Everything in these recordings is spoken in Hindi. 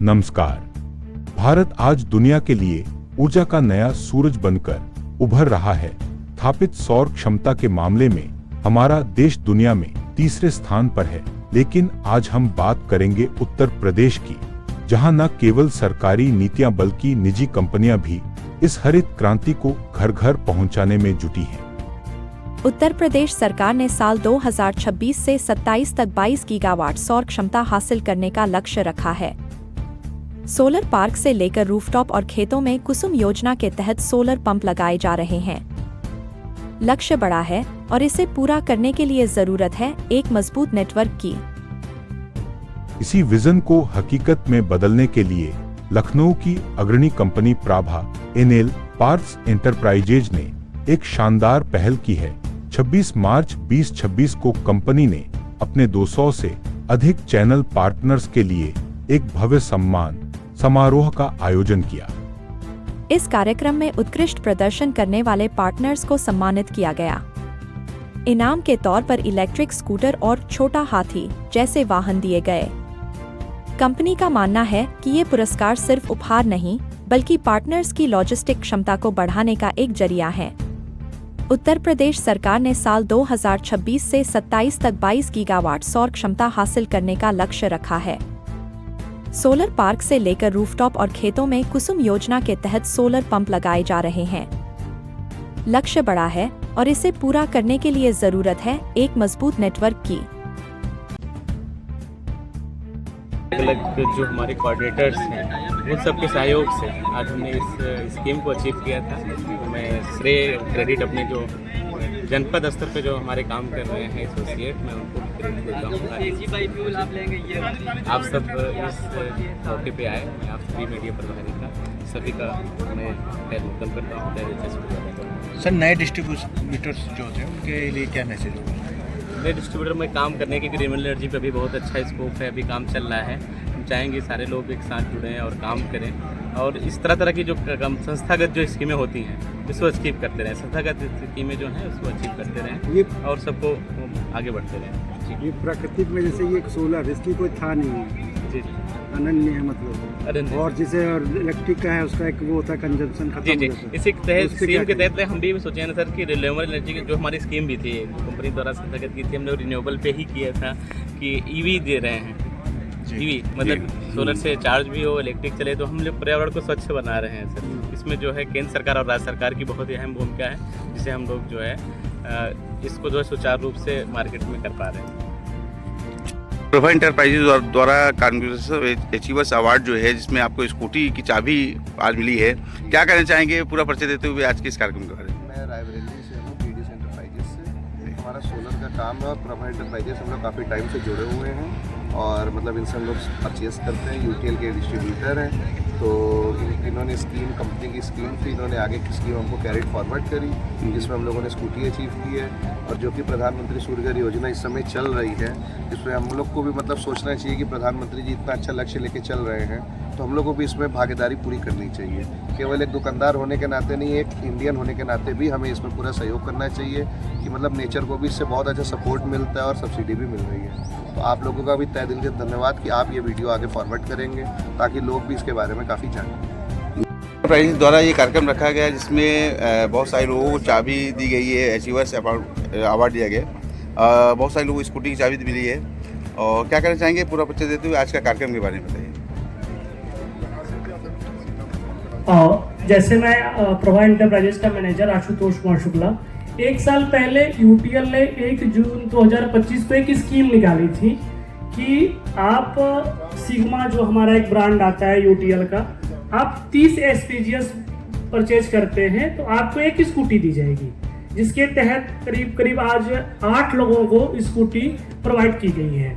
नमस्कार। भारत आज दुनिया के लिए ऊर्जा का नया सूरज बनकर उभर रहा है। स्थापित सौर क्षमता के मामले में हमारा देश दुनिया में तीसरे स्थान पर है। लेकिन आज हम बात करेंगे उत्तर प्रदेश की, जहां न केवल सरकारी नीतियां बल्कि निजी कंपनियां भी इस हरित क्रांति को घर घर पहुंचाने में जुटी हैं। उत्तर प्रदेश सरकार ने साल 2026 से 27 तक 22 गीगावाट सौर क्षमता हासिल करने का लक्ष्य रखा है। सोलर पार्क से लेकर रूफटॉप और खेतों में कुसुम योजना के तहत सोलर पंप लगाए जा रहे हैं। लक्ष्य बड़ा है और इसे पूरा करने के लिए जरूरत है एक मजबूत नेटवर्क की। इसी विजन को हकीकत में बदलने के लिए लखनऊ की अग्रणी कंपनी प्राभा एनएल पार्क्स एंटरप्राइजेज ने एक शानदार पहल की है। 26 मार्च 2026 को कंपनी ने अपने 200 से अधिक चैनल पार्टनर्स के लिए एक भव्य सम्मान समारोह का आयोजन किया। इस कार्यक्रम में उत्कृष्ट प्रदर्शन करने वाले पार्टनर्स को सम्मानित किया गया। इनाम के तौर पर इलेक्ट्रिक स्कूटर और छोटा हाथी जैसे वाहन दिए गए। कंपनी का मानना है कि ये पुरस्कार सिर्फ उपहार नहीं बल्कि पार्टनर्स की लॉजिस्टिक क्षमता को बढ़ाने का एक जरिया है। उत्तर प्रदेश सरकार ने साल 2026 से 27 तक 22 गीगावाट सौर क्षमता हासिल करने का लक्ष्य रखा है। सोलर पार्क से लेकर रूफटॉप और खेतों में कुसुम योजना के तहत सोलर पंप लगाए जा रहे हैं। लक्ष्य बड़ा है और इसे पूरा करने के लिए जरूरत है एक मजबूत नेटवर्क की। अलग जो हमारे कोऑर्डिनेटर्स हैं उन सबके सहयोग से आज हमने इस स्कीम को अचीव किया था। मैं श्रेय क्रेडिट अपने जो जनपद स्तर पे जो हमारे काम कर रहे हैं एसोसिएट, मैं उनको क्रेडिट देता हूँ। आप सब इस मौके पे आए, मैं आप सभी मीडिया प्रभारी का सभी का मैं वेलकम करता हूँ। सर, नए डिस्ट्रीब्यूटर्स जो होते हैं उनके लिए क्या मैसेज होगा? नए डिस्ट्रीब्यूटर में काम करने की रिन्यूएबल एनर्जी पे भी बहुत अच्छा स्कोप है, अभी काम चल रहा है। हम चाहेंगे सारे लोग एक साथ जुड़ें और काम करें और इस तरह की जो संस्थागत जो स्कीमें होती हैं उसको अचीव करते रहें। संस्थागत स्कीमें जो हैं उसको अचीव करते रहें और सबको आगे बढ़ते रहें। ये प्राकृतिक में जैसे ये सोलर, इसकी कोई था नहीं है जी, अनन्य है मतलब। और जैसे इलेक्ट्रिक का है उसका एक वो होता है कंजम्पशन खत्म जी। इसी तहत स्कीम के तहत हम भी सोचे ना सर कि रिन्यूएबल एनर्जी की जो हमारी स्कीम भी थी कंपनी द्वारा संस्थागत की थी, हमने रिन्यूएबल पे ही किया था कि ईवी दे रहे हैं। ईवी मतलब सोलर से चार्ज भी हो, इलेक्ट्रिक चले, तो हम लोग पर्यावरण को स्वच्छ बना रहे हैं सर। इसमें जो है केंद्र सरकार और राज्य सरकार की बहुत ही अहम भूमिका है, जिसे हम लोग जो है इसको जो है सुचारू रूप से मार्केट में कर पा रहे हैं। प्रभा एंटरप्राइजेज द्वारा कॉन्ग्रेस अचीवर्स अवार्ड जो है, जिसमें आपको स्कूटी की चाबी आज मिली है, क्या कहना चाहेंगे पूरा परिचय देते हुए आज के इस कार्यक्रम के बारे में? मैं रायबरेली से हूँ, पीडीएस एंटरप्राइजेज से। हमारा सोलर का काम है और प्रभा एंटरप्राइजेज हम लोग काफ़ी टाइम से जुड़े हुए हैं और मतलब इनसे हम लोग परचेस करते हैं। यूटीएल के डिस्ट्रीब्यूटर हैं, तो इन्होंने स्कीम, कंपनी की स्कीम थी, इन्होंने आगे की स्कीम हमको कैरिड फॉरवर्ड करी, जिसमें हम लोगों ने स्कूटी अचीव की है। और जो कि प्रधानमंत्री सूर्यघर योजना इस समय चल रही है, जिसमें हम लोग को भी मतलब सोचना चाहिए कि प्रधानमंत्री जी इतना अच्छा लक्ष्य लेके चल रहे हैं, तो हम लोग को भी इसमें भागीदारी पूरी करनी चाहिए। केवल एक दुकानदार होने के नाते नहीं, एक इंडियन होने के नाते भी हमें इसमें पूरा सहयोग करना चाहिए कि मतलब नेचर को भी इससे बहुत अच्छा सपोर्ट मिलता है और सब्सिडी भी मिल रही है। तो आप लोगों का भी तहे दिल से धन्यवाद कि आप ये वीडियो आगे फॉरवर्ड करेंगे ताकि लोग भी इसके बारे में काफ़ी जानें। एंटरप्राइजेज द्वारा ये कार्यक्रम रखा गया जिसमें बहुत सारे लोगों को चाबी दी गई है, अचीवर्स अवार्ड दिया गया। बहुत सारे लोगों को स्कूटी की चाबी मिली है। और क्या कहना चाहेंगे पूरा परिचय देते हुए आज का कार्यक्रम के बारे में बताइए। जैसे मैं प्रभा एंटरप्राइजेज का मैनेजर आशुतोष कुमार शुक्ला, एक साल पहले यूटीएल ने 1 जून 2025 को एक स्कीम निकाली थी कि आप सिग्मा जो हमारा एक ब्रांड आता है यूटीएल का, आप 30 एसपीजीएस परचेज करते हैं तो आपको एक स्कूटी दी जाएगी, जिसके तहत करीब आज 8 लोगों को स्कूटी प्रोवाइड की गई है।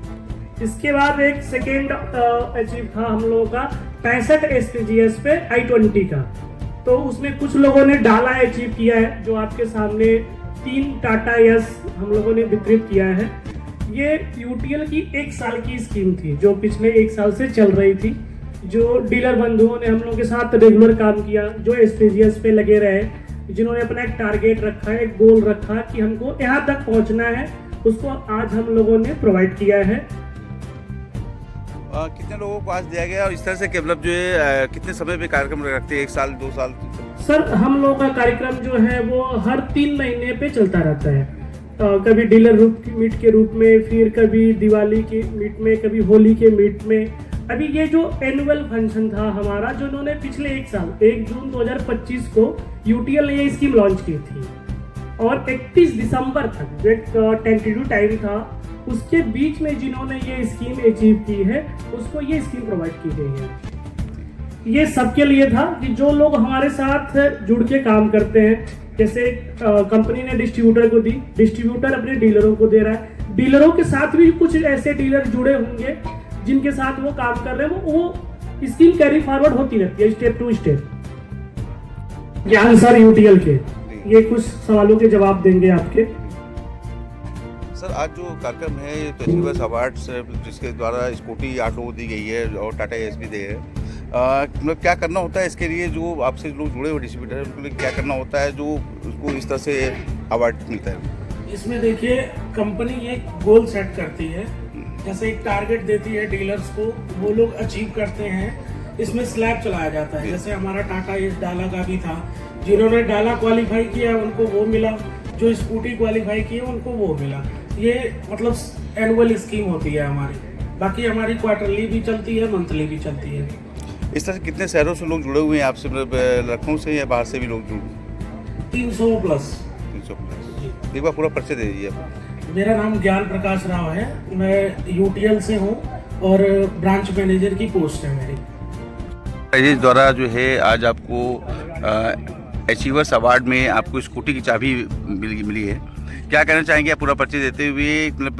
इसके बाद एक सेकेंड अचीव था हम लोगों का 65 एसपीजीएस पे i20 का, तो उसमें कुछ लोगों ने डाला अचीव किया है, जो आपके सामने 3 टाटा यस हम लोगों ने वितरित किया है। ये यूटीएल की 1 साल की स्कीम थी जो पिछले 1 साल से चल रही थी, जो डीलर बंधुओं ने हम लोगों के साथ रेगुलर काम किया, जो एसपीजीएस पे लगे रहे, जिन्होंने अपना एक टारगेट रखा है, एक गोल रखा कि हमको यहाँ तक पहुँचना है, उसको आज हम लोगों ने प्रोवाइड किया है। कितने लोगों को आज दिया गया और इस तरह से मतलब जो है कितने समय पे कार्यक्रम रखते हैं, 1 साल 2 साल? सर हम लोग का कार्यक्रम जो है वो हर 3 महीने पे चलता रहता है। कभी डीलर मीट के रूप में, फिर कभी दिवाली के मीट में, कभी होली के मीट में। अभी ये जो एनुअल फंक्शन था हमारा, जो उन्होंने पिछले 1 साल 1 जून 2025 को यूटीएल ने ये स्कीम लॉन्च की थी और 31 दिसंबर तक जो एक टेंटेटिव टाइम था, उसके बीच में जिन्होंने ये स्कीम अचीव की है उसको ये स्कीम प्रोवाइड की गई है। ये सबके लिए था कि जो लोग हमारे साथ जुड़ के काम करते हैं, जैसे कंपनी ने डिस्ट्रीब्यूटर को दी, डिस्ट्रीब्यूटर अपने डीलरों को दे रहा है, डीलरों के साथ भी कुछ ऐसे डीलर जुड़े होंगे जिनके साथ वो काम कर रहे हैं, वो स्कीम कैरी फॉरवर्ड होती रहती है स्टेप टू स्टेप। ज्ञान सर यूटीएल के ये कुछ सवालों के जवाब देंगे आपके। सर आज जो कार्यक्रम है ये तो अचीवर्स अवार्ड्स जिसके द्वारा स्कूटी ऑटो दी गई है और टाटा एस भी दे है, मतलब क्या करना होता है इसके लिए? जो आपसे लोग जुड़े हुए डिस्ट्रीब्यूटर है उनके लिए क्या करना होता है जो उसको इस तरह से अवार्ड मिलता है? इसमें देखिए कंपनी एक गोल सेट करती है, जैसे एक टारगेट देती है डीलर्स को, वो लोग अचीव करते हैं। इसमें स्लैब चलाया जाता है, जैसे हमारा टाटा एस डाला का भी था, जिन्होंने डाला क्वालिफाई किया उनको वो मिला, जो स्कूटी क्वालिफाई किए उनको वो मिला। ये मतलब एनुअल स्कीम होती है हमारी। बाकी हमारी क्वार्टरली भी चलती है, मंथली भी चलती है। इस तरह से कितने शहरों से लोग जुड़े हुए हैं आपसे, मतलब लखनऊ से या बाहर से भी लोग जुड़े? 300 प्लस। एक बार पूरा परिचय दे दीजिए आप। मेरा नाम ज्ञान प्रकाश राव है, मैं यूटीएल से हूँ और ब्रांच मैनेजर की पोस्ट है मेरी। इस द्वारा जो है आज आपको अचीवर्स अवार्ड में आपको स्कूटी की चाबी मिली है। क्या कहना चाहेंगे आप पूरा परिचय देते हुए, मतलब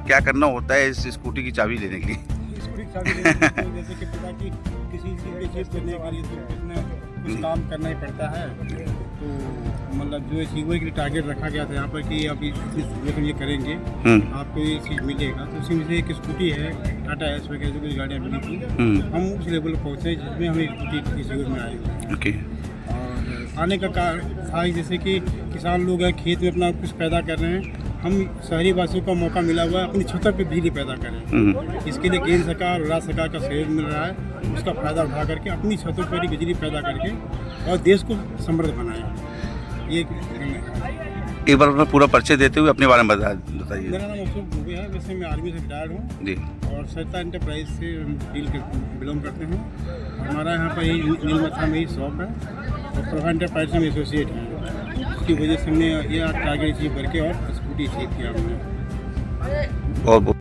क्या करना होता है इस स्कूटी की चाबी लेने के लिए? स्कूटी की चाबी लेने के लिए जैसे कि पता कि किसी चीज़ की चीज़ करने के लिए तो कितना कुछ काम करना ही पड़ता है। तो मतलब जो अचीवर के लिए टारगेट रखा गया था यहाँ पर कि आप इस ये करेंगे आपको ये चीज़ मिलेगा, तो उसी में से एक स्कूटी है टाटा एस वगैरह जो कुछ गाड़ियाँ मिली थी, हम उस लेवल पर पहुँचे जिसमें हमें स्कूटी इस में आए। ओके। और आने का था जैसे कि किसान लोग हैं खेत में अपना कुछ पैदा कर रहे हैं, हम शहरी वासियों का मौका मिला हुआ है अपनी छतों पे बिजली पैदा करें। इसके लिए केंद्र सरकार और राज्य सरकार का सहयोग मिल रहा है, उसका फायदा उठा करके अपनी छतों पर ही बिजली पैदा करके और देश को समृद्ध बनाएं। ये एक बार अपना पूरा परिचय देते हुए अपने बारे में बताइए। मेरा नाम अशोक दुबे है, वैसे मैं आर्मी से रिटायर्ड हूँ जी और सरिता एंटरप्राइज से बिलोंग करते हैं। हमारा यहाँ पर यही नीलमथा में ही शॉप है और प्रभा एंटरप्राइज में एसोसिएट हैं। उसकी वजह से हमने ये टारगेट अचीव करके और स्कूटी अचीव किया हमने। बहुत